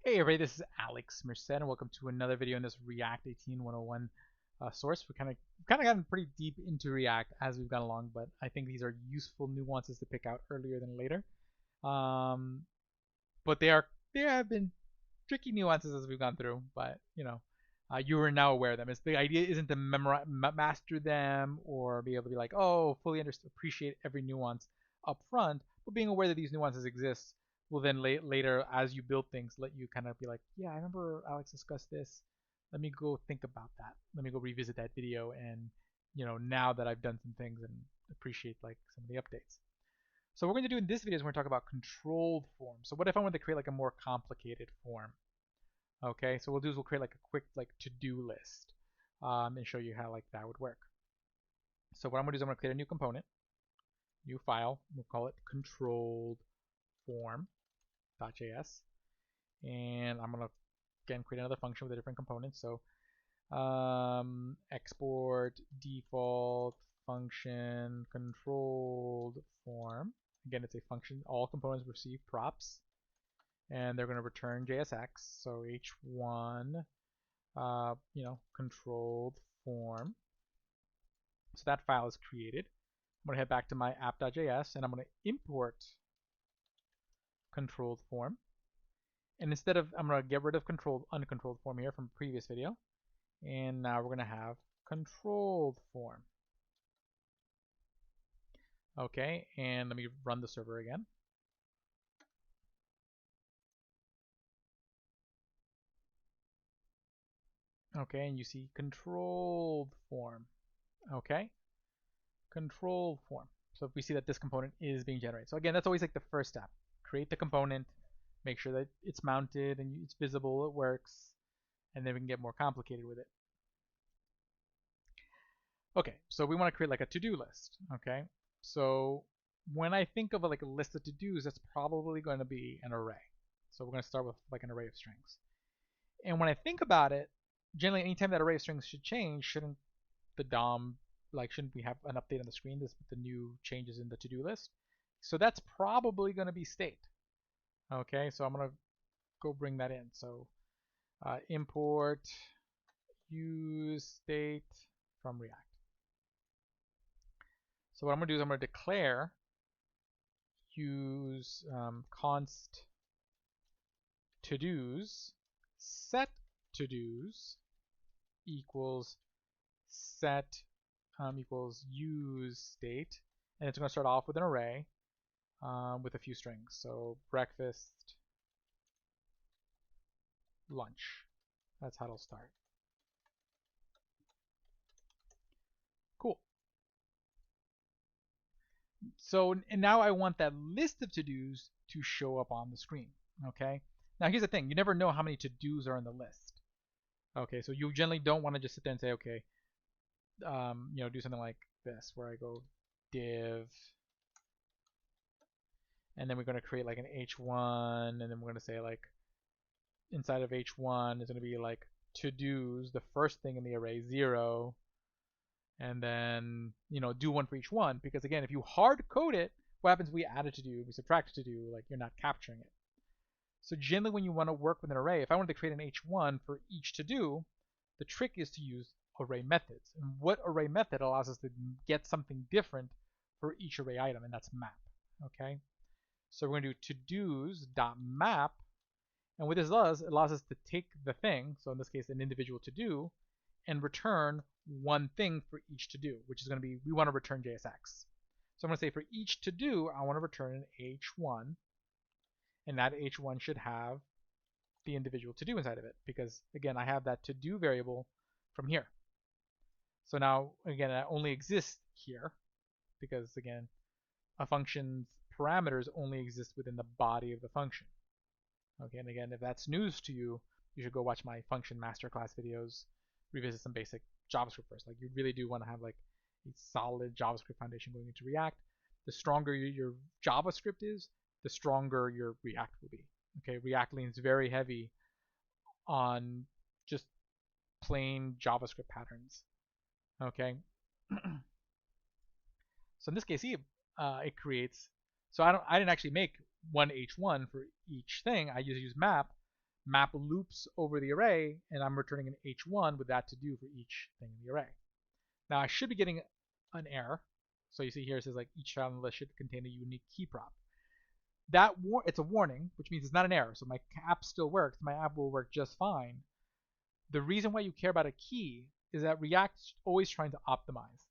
Hey everybody, this is Alex Merced, and welcome to another video in this React 18 101 source. We kind of gotten pretty deep into React as we've gone along, but I think these are useful nuances to pick out earlier than later. Um, but there have been tricky nuances as we've gone through, but you are now aware of them. The idea isn't to master them or be able to be like, oh, fully appreciate every nuance up front, but being aware that these nuances exist will then later, as you build things, let you kind of be like, yeah, I remember Alex discussed this. Let me go think about that. Let me go revisit that video, and now that I've done some things and appreciate like some of the updates. So what we're going to do in this video is we're going to talk about controlled forms. So what if I wanted to create like a more complicated form? Okay, so we'll create like a quick like to-do list and show you how like that would work. So what I'm going to do is I'm going to create a new component, new file. We'll call it controlled form.js, and I'm going to again create another function with a different component. So export default function controlled form. Again, it's a function. All components receive props, and they're going to return JSX. So h1, controlled form. So that file is created. I'm going to head back to my app.js, and I'm going to import controlled form. And instead of, I'm going to get rid of uncontrolled form here from the previous video. And now we're going to have controlled form. Okay, and let me run the server again. Okay, and you see controlled form. Okay, controlled form. So if we see that this component is being generated. So again, that's always like the first step. Create the component, make sure that it's mounted and it's visible, it works, and then we can get more complicated with it. Okay, so we want to create like a to-do list. Okay, so when I think of like a list of to-dos, that's probably going to be an array. So we're going to start with like an array of strings. And when I think about it, generally anytime that array of strings should change, shouldn't the DOM, like shouldn't we have an update on the screen with the new changes in the to-do list? So that's probably going to be state. Okay, so I'm going to go bring that in. So import use state from React. So what I'm going to do is I'm going to declare use const to-dos set to-dos equals set equals use state, and it's going to start off with an array with a few strings. So breakfast, lunch. That's how it'll start. Cool. So and now I want that list of to-dos to show up on the screen. Okay. Now here's the thing: you never know how many to-dos are in the list. Okay, so you generally don't want to just sit there and say, okay, do something like this, where I go div, and then we're going to create like an h1, and then we're going to say like inside of h1 is going to be like to-dos, the first thing in the array 0, and then do one for each one, because again, if you hard code it, what happens? We add a to-do, we subtract a to-do, like you're not capturing it. So generally when you want to work with an array, if I wanted to create an h1 for each to-do, the trick is to use array methods. And what array method allows us to get something different for each array item, and that's map. Okay, so we're going to do to-dos.map, and what this does, it allows us to take the thing, so in this case an individual to-do, and return one thing for each to-do, which is going to be, we want to return JSX. So I'm going to say for each to-do, I want to return an h1, and that h1 should have the individual to-do inside of it, because again, I have that to-do variable from here. So now, again, that only exists here, because again, a function's parameters only exist within the body of the function. Okay, and again, if that's news to you, you should go watch my function masterclass videos, revisit some basic JavaScript first. Like you really do want to have like a solid JavaScript foundation going into React. The stronger your JavaScript is, the stronger your React will be. Okay, React leans very heavy on just plain JavaScript patterns. Okay, so in this case, it creates. So I didn't actually make one h1 for each thing. I just use map. map loops over the array, and I'm returning an h1 with that to do for each thing in the array. Now I should be getting an error. So you see here it says like each child on the list should contain a unique key prop. It's a warning, which means it's not an error. So my app still works. My app will work just fine. The reason why you care about a key is that React's always trying to optimize.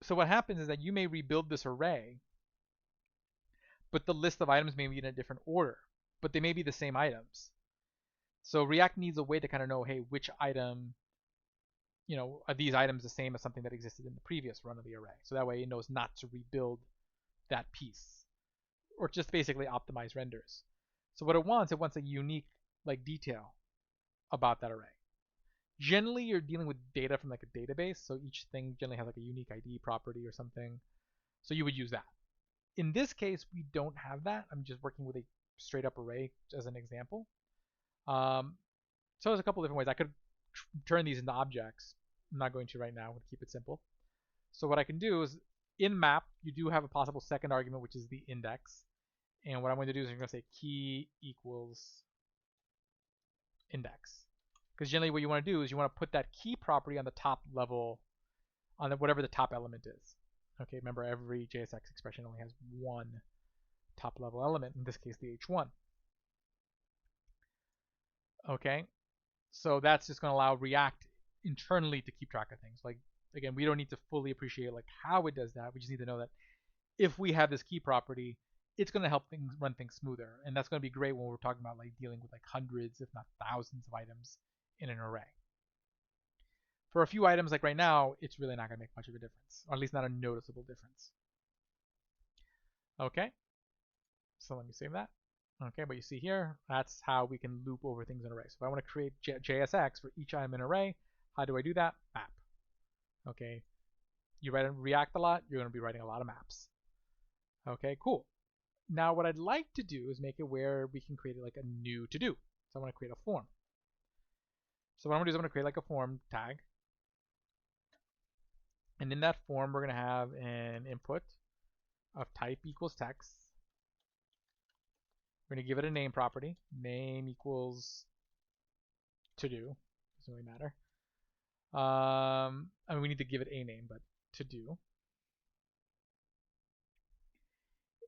So what happens is that you may rebuild this array, but the list of items may be in a different order, but they may be the same items. So React needs a way to kind of know, hey, which item, are these items the same as something that existed in the previous run of the array? So that way it knows not to rebuild that piece, or just basically optimize renders. So what it wants a unique detail about that array. Generally, you're dealing with data from like a database, so each thing generally has like a unique ID property or something. So you would use that. In this case, we don't have that. I'm just working with a straight up array as an example. So there's a couple different ways. I could turn these into objects. I'm not going to right now. I'm going to keep it simple. So what I can do is in map, you do have a possible second argument, which is the index. And what I'm going to do is I'm going to say key equals index. Because generally what you want to do is you want to put that key property on the top level, on whatever the top element is. Okay, remember every JSX expression only has one top level element, in this case the H1. Okay, so that's just going to allow React internally to keep track of things. Like, again, we don't need to fully appreciate like how it does that. We just need to know that if we have this key property, it's going to help things run things smoother. And that's going to be great when we're talking about like dealing with like hundreds, if not thousands of items in an array. For a few items like right now, it's really not going to make much of a difference, or at least not a noticeable difference. Okay, so let me save that. Okay, but you see here, that's how we can loop over things in arrays. So if I want to create JSX for each item in an array, how do I do that? Map. Okay, you write in React a lot, you're going to be writing a lot of maps. Okay, cool. Now what I'd like to do is make it where we can create like a new to-do. So I want to create a form. So what I'm going to do is I'm going to create like a form tag. And in that form, we're going to have an input of type equals text. We're going to give it a name property. Name equals to do. Doesn't really matter. I mean, we need to give it a name, but to do.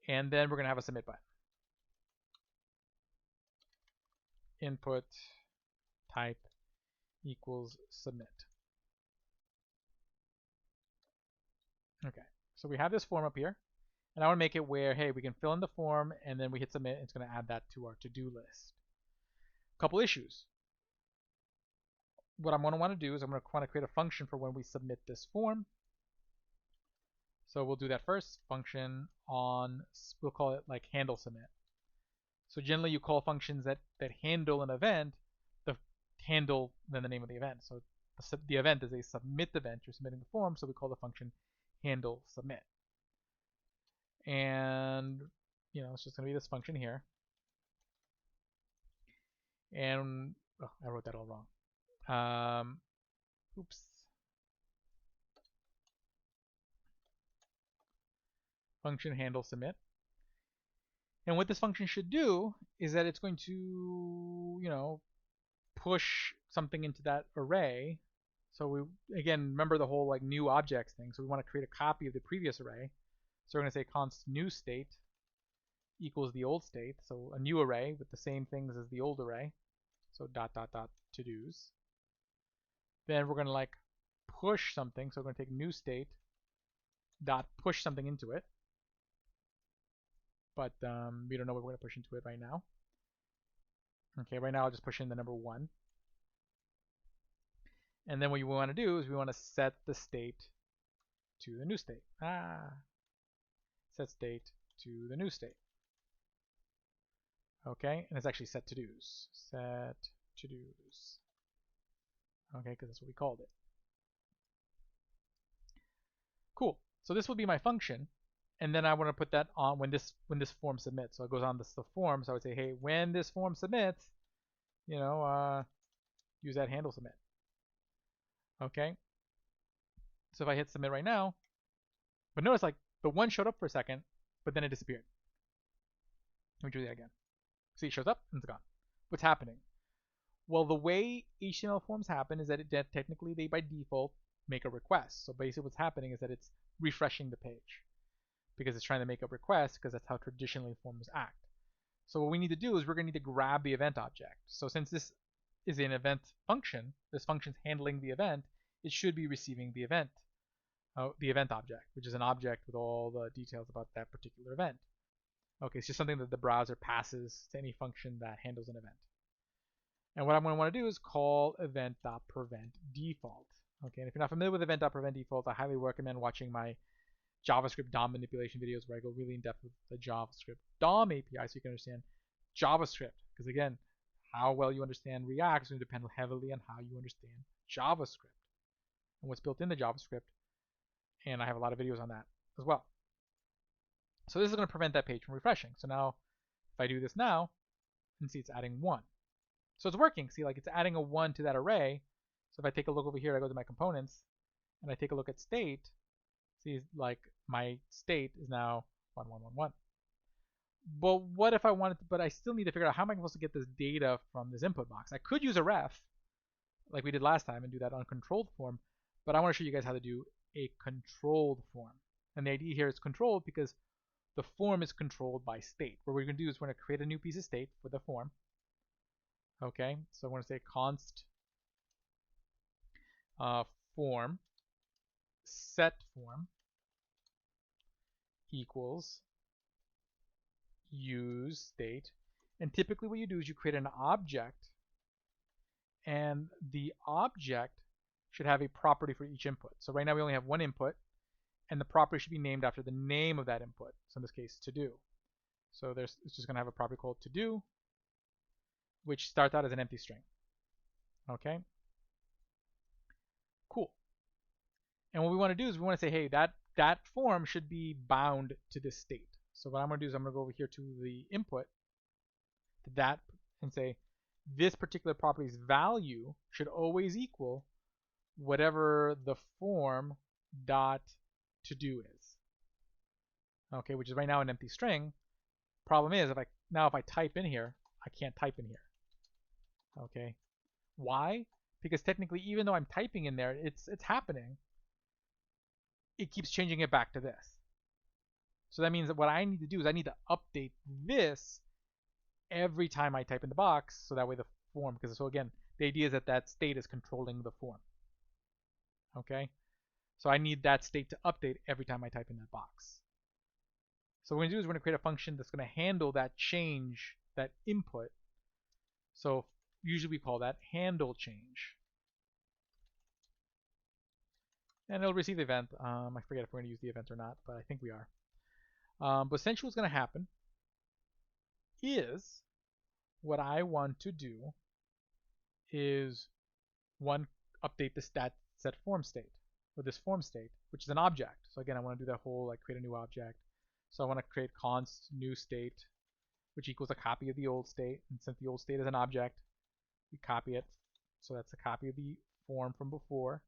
And then we're going to have a submit button. Input type equals submit. Okay, so we have this form up here. And I want to make it where, hey, we can fill in the form and then we hit submit. And it's going to add that to our to-do list. Couple issues. What I'm going to want to do is I'm going to want to create a function for when we submit this form. So we'll do that first. Function on, we'll call it like handle submit. So generally you call functions that handle an event, the handle then the name of the event. So the event is a submit event. You're submitting the form, so we call the function handle submit. And it's just going to be this function here. And I wrote that all wrong. Oops. Function handle submit. And what this function should do is that it's going to, push something into that array. So we, again, remember the whole like new objects thing. So we want to create a copy of the previous array. So we're going to say const new state equals the old state. So a new array with the same things as the old array. So dot dot dot to dos. Then we're going to like push something. So we're going to take new state dot push something into it. But we don't know what we're going to push into it right now. Okay, right now I'll just push in the number 1. And then what you want to do is we want to set the state to the new state. Set state to the new state. Okay, and it's actually set to dos. Set to dos. Okay, because that's what we called it. Cool. So this will be my function, and then I want to put that on when this form submits. So it goes on the form. So I would say, hey, when this form submits, use that handle submit. Okay. So if I hit submit right now, but notice like the 1 showed up for a second, but then it disappeared. Let me do that again. See, it shows up and it's gone. what's happening? Well, the way HTML forms happen is that technically they by default make a request. So basically what's happening is that it's refreshing the page because it's trying to make a request because that's how traditionally forms act. So what we need to do is we're going to need to grab the event object. So since this is an event function, this function's handling the event, it should be receiving the event object, which is an object with all the details about that particular event. Okay, it's just something that the browser passes to any function that handles an event. And what I'm going to want to do is call event.preventDefault. Okay, and if you're not familiar with event.preventDefault, I highly recommend watching my JavaScript DOM manipulation videos where I go really in depth with the JavaScript DOM API so you can understand JavaScript. Because again, how well you understand React is going to depend heavily on how you understand JavaScript and what's built in the JavaScript. And I have a lot of videos on that as well. So this is going to prevent that page from refreshing. So now if I do this now, you can see it's adding 1. So it's working. See, like it's adding a 1 to that array. So if I take a look over here, I go to my components and I take a look at state, see, like my state is now 1, 1, 1, 1. But what if I wanted to, but I still need to figure out how am I supposed to get this data from this input box? I could use a ref like we did last time and do that uncontrolled form, but I want to show you guys how to do a controlled form. And the idea here is controlled because the form is controlled by state. What we're going to do is we're going to create a new piece of state for the form. Okay, so I'm going to say const form set form equals use state. And typically what you do is you create an object, and the object should have a property for each input. So right now we only have one input, and the property should be named after the name of that input. So in this case, to do. So it's just going to have a property called to do, which starts out as an empty string. Okay. Cool. And what we want to do is we want to say, hey, that form should be bound to this state. So what I'm going to do is I'm going to go over here to the input, to that, and say this particular property's value should always equal whatever the form dot to do is. Okay, which is right now an empty string. Problem is, if I type in here, I can't type in here. Okay, why? Because technically, even though I'm typing in there, it's happening. It keeps changing it back to this. So that means that what I need to do is I need to update this every time I type in the box, so that way the form, because so again, the idea is that that state is controlling the form. Okay, so I need that state to update every time I type in that box. So what we're going to do is we're going to create a function that's going to handle that change, that input. So usually we call that handle change. And it'll receive the event. I forget if we're going to use the event or not, but I think we are. But essentially what's going to happen is what I want to do is, one, update the stat set form state, or this form state, which is an object. So again, I want to do that whole like create a new object. So I want to create const new state, which equals a copy of the old state. And since the old state is an object, we copy it. So that's a copy of the form from before.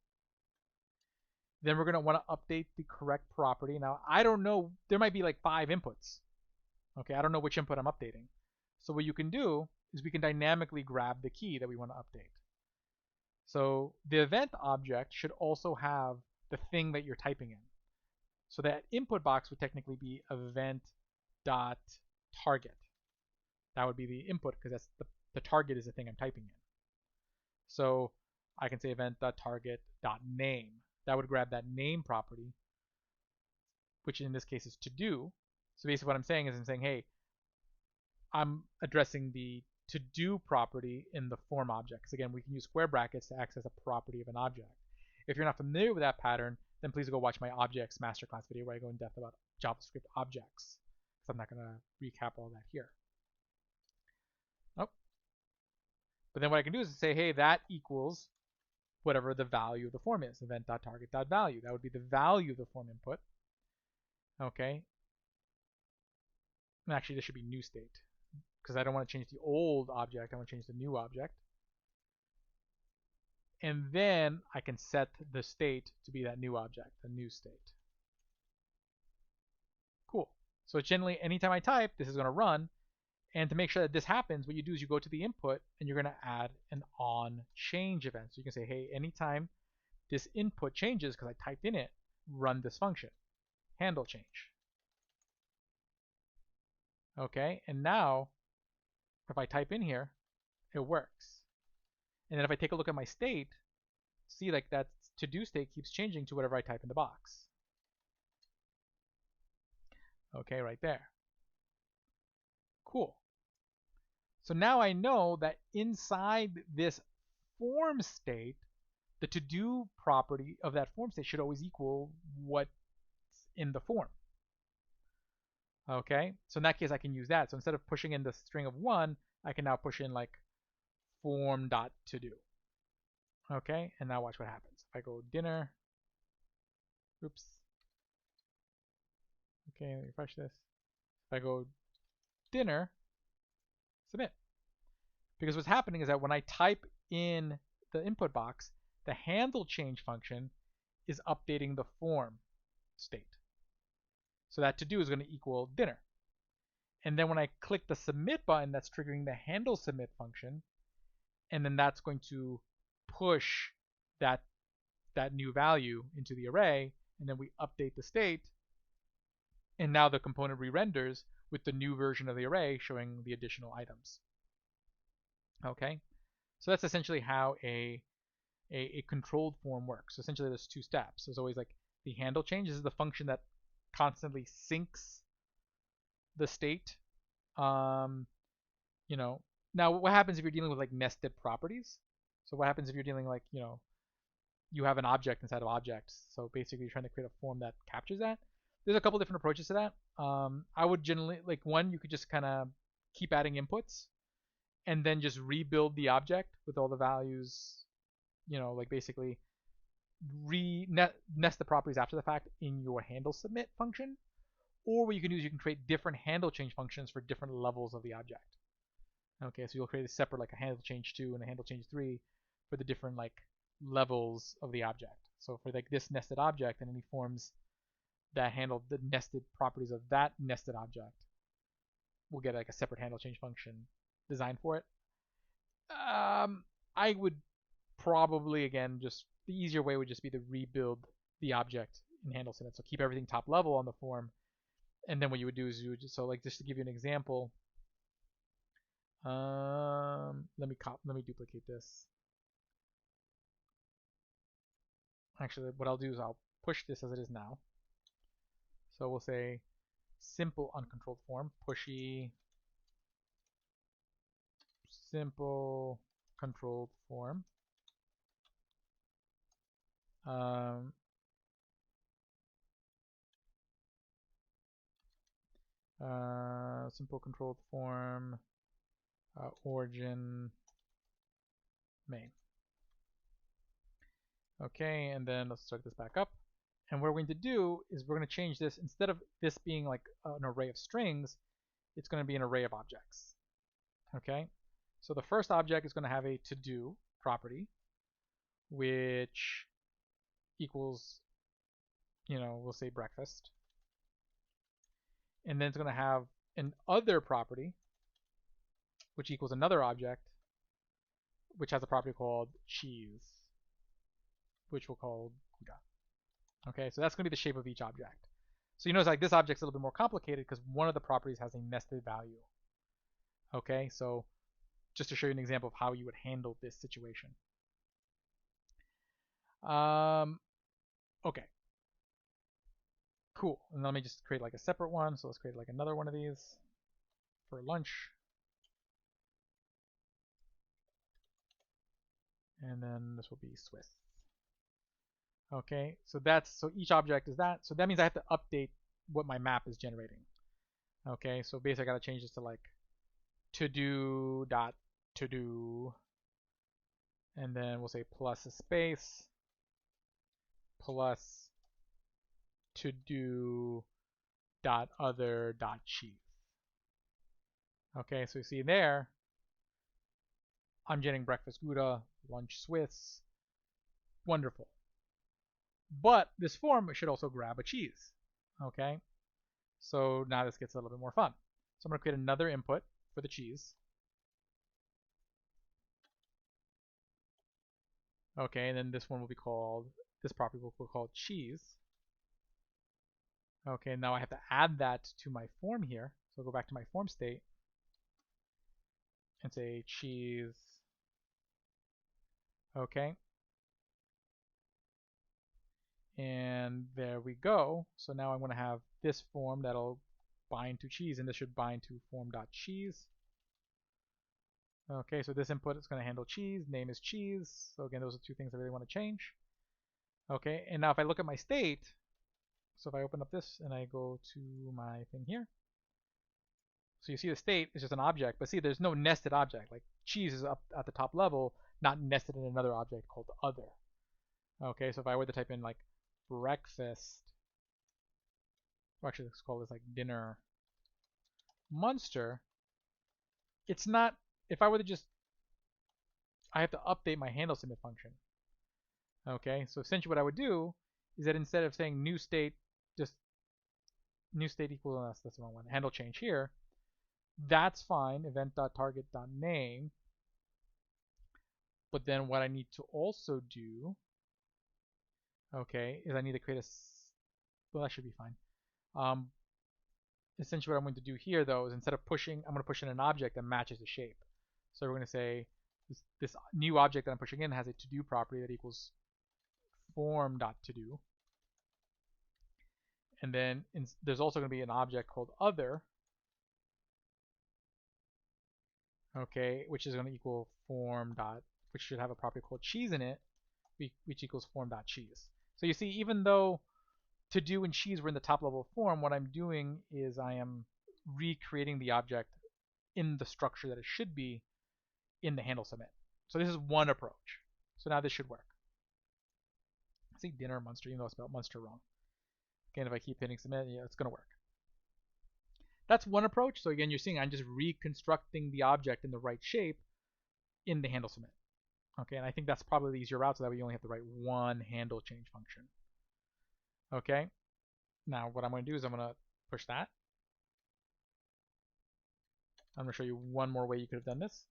Then we're going to want to update the correct property. Now, I don't know, there might be like 5 inputs. Okay, I don't know which input I'm updating. So what you can do is we can dynamically grab the key that we want to update. So the event object should also have the thing that you're typing in. So that input box would technically be event.target. That would be the input because that's the target is the thing I'm typing in. So I can say event.target.name. That would grab that name property, which in this case is to do. So basically what I'm saying is I'm saying, hey, I'm addressing the to do property in the form object. Because again, we can use square brackets to access a property of an object. If you're not familiar with that pattern, then please go watch my objects masterclass video where I go in depth about JavaScript objects. So I'm not going to recap all that here. Oh. But then what I can do is say, hey, that equals whatever the value of the form is, event.target.value. That would be the value of the form input. Okay. And actually, this should be new state because I don't want to change the old object. I want to change the new object. And then I can set the state to be that new object, the new state. Cool. So generally, anytime I type, this is going to run. And to make sure that this happens, what you do is you go to the input and you're going to add an on change event. So you can say, hey, anytime this input changes because I typed in it, run this function, handle change. Okay, and now if I type in here, it works. And then if I take a look at my state, see like that to-do state keeps changing to whatever I type in the box. Okay, right there. Cool. So now I know that inside this form state, the to-do property of that form state should always equal what's in the form. Okay, so in that case I can use that. So instead of pushing in the string of 1, I can now push in like form.todo. Okay, and now watch what happens. If I go dinner, oops. Okay, let me refresh this. If I go dinner, submit. Because what's happening is that when I type in the input box, the handle change function is updating the form state. So that to do is going to equal dinner. And then when I click the submit button, that's triggering the handle submit function. And then that's going to push that new value into the array. And then we update the state. And now the component re-renders with the new version of the array showing the additional items. Okay, so that's essentially how a controlled form works. So essentially there's two steps. There's always like the handle change. This is the function that constantly syncs the state. You know, now what happens if you're dealing with like nested properties? So what happens if you're dealing like, you have an object inside of objects. So basically you're trying to create a form that captures that. There's a couple different approaches to that. I would generally, like one, you could just kind of keep adding inputs and then just rebuild the object with all the values, like basically nest the properties after the fact in your handle submit function. Or what you can do is you can create different handle change functions for different levels of the object. Okay, so you'll create a separate like a handle change 2 and a handle change 3 for the different like levels of the object. So for like this nested object and any forms that handle the nested properties of that nested object, we'll get like a separate handle change function designed for it. I would probably, again, just the easier way would just be to rebuild the object in handle submit. So keep everything top level on the form, and then what you would do is you would just, so like just to give you an example, let me duplicate this. Actually, what I'll do is I'll push this as it is now. So we'll say simple uncontrolled form, pushy simple controlled form. Simple controlled form, origin main. Okay, and then let's start this back up. And what we're going to do is we're going to change this, instead of this being like an array of strings, it's going to be an array of objects. Okay, so the first object is going to have a to-do property, which equals, we'll say breakfast. And then it's going to have an other property, which equals another object, which has a property called cheese, which we'll call Gouda. Okay, so that's going to be the shape of each object. So you notice like this object's a little bit more complicated because one of the properties has a nested value. Okay, so just to show you an example of how you would handle this situation. Okay. Cool. And let me just create like a separate one. So let's create like another one of these for lunch. And then this will be Swiss. Okay, so each object is that. So that means I have to update what my map is generating. Okay, so basically I gotta change this to like to-do dot to-do, and then we'll say plus a space plus to-do dot other dot cheese. Okay, so you see there, I'm getting breakfast Gouda, lunch Swiss, wonderful. But this form should also grab a cheese. Okay, so now this gets a little bit more fun. So I'm going to create another input. for the cheese. Okay, and then this one will be called, this property will be called cheese. Okay, now I have to add that to my form here. So I'll go back to my form state and say cheese. Okay. And there we go. So now I'm going to have this form that'll bind to cheese, and this should bind to form.cheese. Okay, so this input is going to handle cheese. Name is cheese. So again, those are two things I really want to change. Okay, and now if I look at my state, so if I open up this and I go to my thing here, so you see the state is just an object, but see there's no nested object. Like cheese is up at the top level, not nested in another object called other. Okay, so if I were to type in like breakfast, or actually let's call this like dinner Munster, it's not, if I were to just, I have to update my handle submit function. Okay, so essentially what I would do is that instead of saying new state, just new state equals, that's the wrong one, handle change here, that's fine, event.target.name. But then what I need to also do, okay, is I need to create a, well, that should be fine. Essentially what I'm going to do here though is instead of pushing, I'm going to push in an object that matches the shape. So we're going to say this new object that I'm pushing in has a to-do property that equals form.todo. And then there's also going to be an object called other, okay, which is going to equal form dot, which should have a property called cheese in it, which equals form.cheese. So you see, even though to do and cheese were in the top level form, what I'm doing is I am recreating the object in the structure that it should be in the handle submit. So this is one approach. So now this should work. See dinner Munster, even though I spelled Munster wrong. Again, if I keep hitting submit, yeah, it's going to work. That's one approach. So again, you're seeing I'm just reconstructing the object in the right shape in the handle submit. Okay, and I think that's probably the easier route so that we only have to write one handle change function. Okay, now what I'm going to do is I'm going to push that. I'm going to show you one more way you could have done this.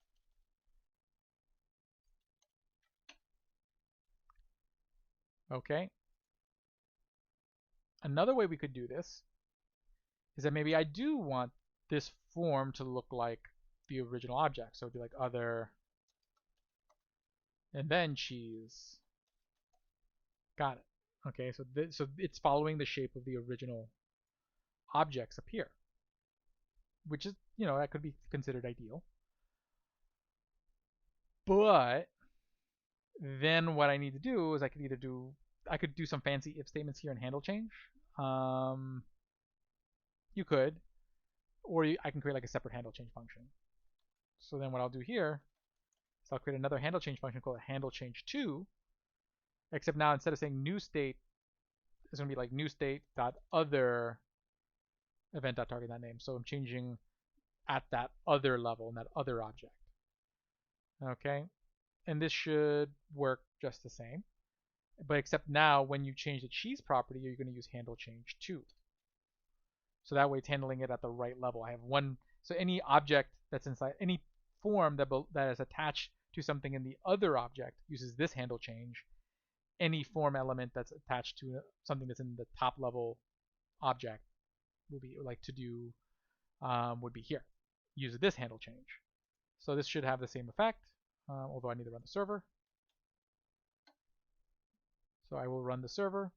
Okay. Another way we could do this is that maybe I do want this form to look like the original object. So it'd be like other and then cheese. Got it. Okay, so so it's following the shape of the original objects up here, which is, you know, that could be considered ideal. But then what I need to do is I could do some fancy if statements here and handle change. You could, or I can create like a separate handle change function. So then what I'll do here is I'll create another handle change function called handle change 2, except now instead of saying new state, it's going to be like new state dot other event dot target dot name. So I'm changing at that other level in that other object. Okay, and this should work just the same, but except now when you change the cheese property, you're going to use handle change 2. So that way it's handling it at the right level. I have one, so any object that's inside, any form that is attached to something in the other object uses this handle change. Any form element that's attached to something that's in the top level object will be like to do, would be here. Use this handle change. So this should have the same effect, although I need to run the server. So I will run the server.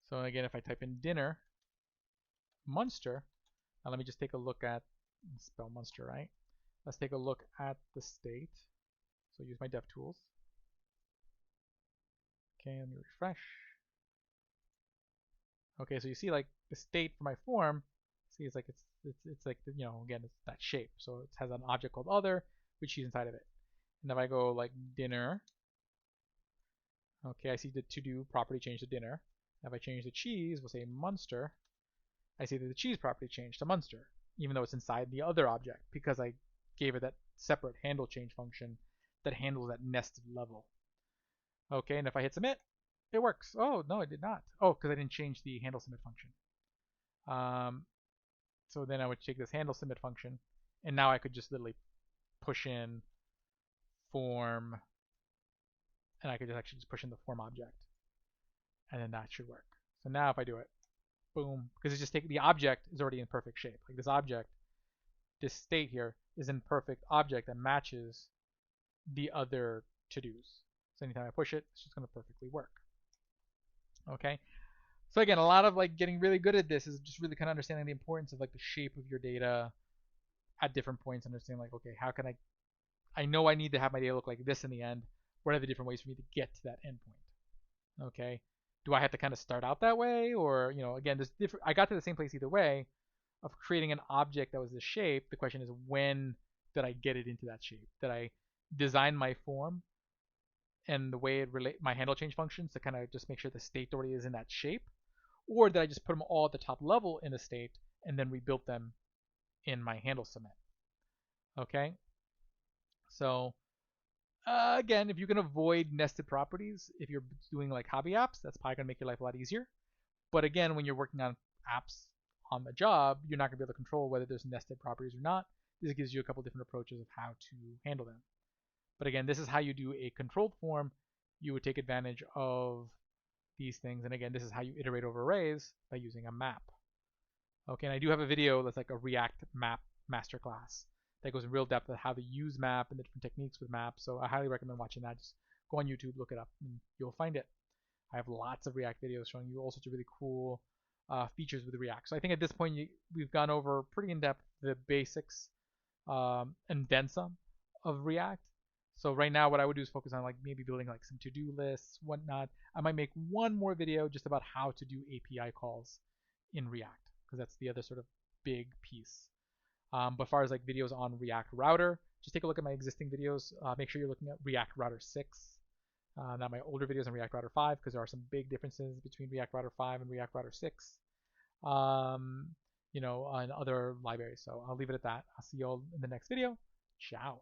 So again, if I type in dinner Munster, now let me just take a look at, spell Munster right. Let's take a look at the state. So use my DevTools. Okay, let me refresh. Okay, so you see like the state for my form, see it's like it's like, you know, again it's that shape. So it has an object called other, which is inside of it. And if I go like dinner, okay, I see the to do property change to dinner. If I change the cheese, we'll say Munster. I see that the cheese property changed to Munster, even though it's inside the other object, because I gave it that separate handle change function that handles that nested level. Okay, and if I hit submit, it works. Oh, no, it did not. Oh, because I didn't change the handle submit function. So then I would take this handle submit function, and now I could just literally push in form, and I could just actually just push in the form object, and then that should work. So now if I do it, boom, because it's just taking the object is already in perfect shape. Like this object, this state here is in perfect object that matches the other to-dos. So anytime I push it, it's just going to perfectly work. Okay. So again, a lot of like getting really good at this is just really kind of understanding the importance of like the shape of your data at different points. Understanding like, okay, how can I know I need to have my data look like this in the end. What are the different ways for me to get to that endpoint? Okay. Do I have to kind of start out that way, or again, there's different. I got to the same place either way of creating an object that was this shape. The question is, when did I get it into that shape? Did I design my form and the way it relate my handle change functions to kind of just make sure the state already is in that shape, or did I just put them all at the top level in the state and then rebuilt them in my handle submit? Okay. So again, if you can avoid nested properties, if you're doing like hobby apps, that's probably gonna make your life a lot easier. But again, when you're working on apps on the job, you're not gonna be able to control whether there's nested properties or not. This gives you a couple different approaches of how to handle them. But again, this is how you do a controlled form. You would take advantage of these things. And again, this is how you iterate over arrays by using a map. Okay, and I do have a video that's like a React map masterclass that goes in real depth of how to use map and the different techniques with map. So I highly recommend watching that. Just go on YouTube, look it up, and you'll find it. I have lots of React videos showing you all sorts of really cool features with React. So I think at this point we've gone over pretty in depth the basics and then some of React. So right now what I would do is focus on like maybe building like some to-do lists, whatnot. I might make one more video just about how to do API calls in React, because that's the other sort of big piece. But as far as like videos on React Router, just take a look at my existing videos. Make sure you're looking at React Router 6, not my older videos on React Router 5, because there are some big differences between React Router 5 and React Router 6. On other libraries. So I'll leave it at that. I'll see you all in the next video. Ciao.